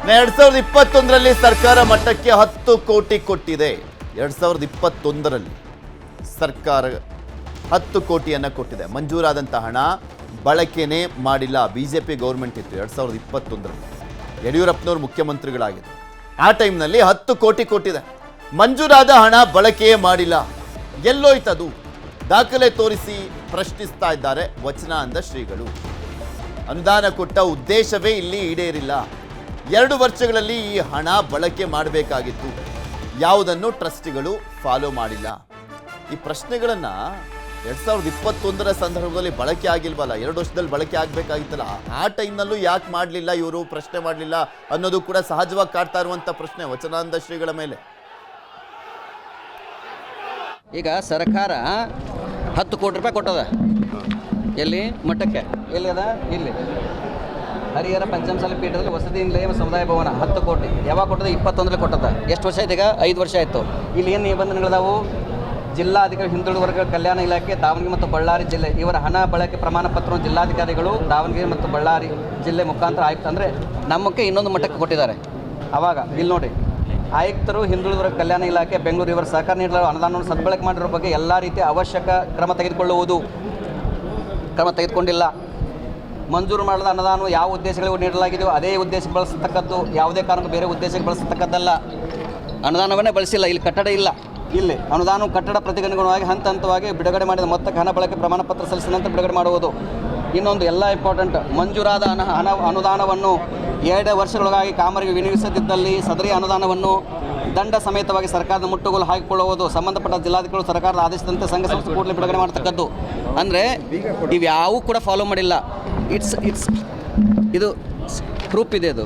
2021ರಲ್ಲಿ ಸರ್ಕಾರ ಮಟ್ಟಕ್ಕೆ 10 ಕೋಟಿ ಕೊಟ್ಟಿದೆ. 2021ರಲ್ಲಿ ಸರ್ಕಾರ 10 ಕೋಟಿಯನ್ನು ಕೊಟ್ಟಿದೆ. ಮಂಜೂರಾದಂಥ ಹಣ ಬಳಕೆನೇ ಮಾಡಿಲ್ಲ. ಬಿಜೆಪಿ ಗೌರ್ಮೆಂಟ್ ಇತ್ತು 2021ರಲ್ಲಿ. ಯಡಿಯೂರಪ್ಪನವರು ಮುಖ್ಯಮಂತ್ರಿಗಳಾಗಿದ್ದರು. ಆ ಟೈಮ್ನಲ್ಲಿ 10 ಕೋಟಿ ಕೊಟ್ಟಿದೆ. ಮಂಜೂರಾದ ಹಣ ಬಳಕೆಯೇ ಮಾಡಿಲ್ಲ. ಎಲ್ಲೋಯ್ತದು? ದಾಖಲೆ ತೋರಿಸಿ ಪ್ರಶ್ನಿಸ್ತಾ ಇದ್ದಾರೆ ವಚನಾನಂದ ಶ್ರೀಗಳು. ಅನುದಾನ ಕೊಟ್ಟ ಉದ್ದೇಶವೇ ಇಲ್ಲಿ ಈಡೇರಿಲ್ಲ. 2 ವರ್ಷಗಳಲ್ಲಿ ಈ ಹಣ ಬಳಕೆ ಮಾಡಬೇಕಾಗಿತ್ತು. ಯಾವುದನ್ನು ಟ್ರಸ್ಟಿಗಳು ಫಾಲೋ ಮಾಡಿಲ್ಲ. ಈ ಪ್ರಶ್ನೆಗಳನ್ನು 2021ರ ಸಂದರ್ಭದಲ್ಲಿ ಬಳಕೆ ಆಗಿಲ್ವಲ್ಲ, 2 ವರ್ಷದಲ್ಲಿ ಬಳಕೆ ಆಗಬೇಕಾಗಿತ್ತಲ್ಲ, ಆ ಟೈಮ್ನಲ್ಲೂ ಯಾಕೆ ಮಾಡಲಿಲ್ಲ ಇವರು, ಪ್ರಶ್ನೆ ಮಾಡಲಿಲ್ಲ ಅನ್ನೋದು ಕೂಡ ಸಹಜವಾಗಿ ಕಾಡ್ತಾ ಇರುವಂಥ ಪ್ರಶ್ನೆ ವಚನಾನಂದ ಶ್ರೀಗಳ ಮೇಲೆ. ಈಗ ಸರ್ಕಾರ 10 ಕೋಟಿ ರೂಪಾಯಿ ಕೊಟ್ಟದ. ಎಲ್ಲಿ ಮಠಕ್ಕೆ? ಎಲ್ಲಿ ಅದ? ಇಲ್ಲಿ ಹರಿಹರ ಪಂಚಮಸಾಲಿ ಪೀಠದಲ್ಲಿ ವಸತಿ ನಿಲಯ ಸಮುದಾಯ ಭವನ 10 ಕೋಟಿ. ಯಾವಾಗ ಕೊಟ್ಟದ? 21ರಲ್ಲಿ ಕೊಟ್ಟದ. ಎಷ್ಟು ವರ್ಷ ಆಯ್ತು? ಈಗ 5 ವರ್ಷ ಆಯಿತು. ಇಲ್ಲಿ ಏನು ನಿಬಂಧನೆಗಳಿದಾವು? ಜಿಲ್ಲಾಧಿಕಾರಿ ಹಿಂದುಳಿದ ವರ್ಗಗಳ ಕಲ್ಯಾಣ ಇಲಾಖೆ ದಾವಣಗೆರೆ ಮತ್ತು ಬಳ್ಳಾರಿ ಜಿಲ್ಲೆ ಇವರ ಹಣ ಬಳಕೆ ಪ್ರಮಾಣ ಪತ್ರವನ್ನು ಜಿಲ್ಲಾಧಿಕಾರಿಗಳು ದಾವಣಗೆರೆ ಮತ್ತು ಬಳ್ಳಾರಿ ಜಿಲ್ಲೆ ಮುಖಾಂತರ ಆಯುಕ್ತ ಅಂದರೆ ನಮ್ಮಕ್ಕೆ ಇನ್ನೊಂದು ಮಟ್ಟಕ್ಕೆ ಕೊಟ್ಟಿದ್ದಾರೆ. ಆವಾಗ ಇಲ್ಲಿ ನೋಡಿ, ಆಯುಕ್ತರು ಹಿಂದುಳಿದ ವರ್ಗ ಕಲ್ಯಾಣ ಇಲಾಖೆ ಬೆಂಗಳೂರು ಇವರ ಸಹಕಾರ ನೀಡಲು ಅನುದಾನವನ್ನು ಸದ್ಬಳಕೆ ಮಾಡಿರೋ ಬಗ್ಗೆ ಎಲ್ಲ ರೀತಿಯ ಅವಶ್ಯಕ ಕ್ರಮ ತೆಗೆದುಕೊಂಡಿಲ್ಲ. ಮಂಜೂರು ಮಾಡದ ಅನುದಾನ ಯಾವ ಉದ್ದೇಶಗಳಿಗೂ ನೀಡಲಾಗಿದೆಯೋ ಅದೇ ಉದ್ದೇಶಕ್ಕೆ ಬಳಸತಕ್ಕದ್ದು, ಯಾವುದೇ ಕಾರಣಕ್ಕೂ ಬೇರೆ ಉದ್ದೇಶಕ್ಕೆ ಬಳಸತಕ್ಕದ್ದಲ್ಲ. ಅನುದಾನವನ್ನೇ ಬಳಸಿಲ್ಲ. ಇಲ್ಲಿ ಕಟ್ಟಡ ಇಲ್ಲ. ಇಲ್ಲಿ ಅನುದಾನ ಕಟ್ಟಡ ಪ್ರತಿಗಣನವಾಗಿ ಹಂತ ಹಂತವಾಗಿ ಬಿಡುಗಡೆ ಮಾಡಿದ ಮೊತ್ತಕ್ಕೆ ಹಣ ಬಳಕೆ ಪ್ರಮಾಣ ಪತ್ರ ಸಲ್ಲಿಸಿದ ನಂತರ ಬಿಡುಗಡೆ ಮಾಡುವುದು. ಇನ್ನೊಂದು ಎಲ್ಲ ಇಂಪಾರ್ಟೆಂಟ್, ಮಂಜೂರಾದ ಅನುದಾನವನ್ನು 2 ವರ್ಷಗಳಾಗಿ ಕಾಮರಿಗೆ ವಿನಿಯೋಗಿಸದಿದ್ದಲ್ಲಿ ಸದರಿ ಅನುದಾನವನ್ನು ದಂಡ ಸಮೇತವಾಗಿ ಸರ್ಕಾರದ ಮುಟ್ಟುಗೋಲು ಹಾಕಿಕೊಳ್ಳುವುದು. ಸಂಬಂಧಪಟ್ಟ ಜಿಲ್ಲಾಧಿಕಾರಿಗಳು ಸರ್ಕಾರದ ಆದೇಶದಂತೆ ಸಂಘ ಸಂಸ್ಥೆ ಕೂಡಲೇ ಬಿಡುಗಡೆ ಮಾಡ್ತಕ್ಕದ್ದು. ಅಂದರೆ ಇವ್ಯಾವೂ ಕೂಡ ಫಾಲೋ ಮಾಡಿಲ್ಲ. ಇದು ಪ್ರೂಫ್ ಇದೆ. ಅದು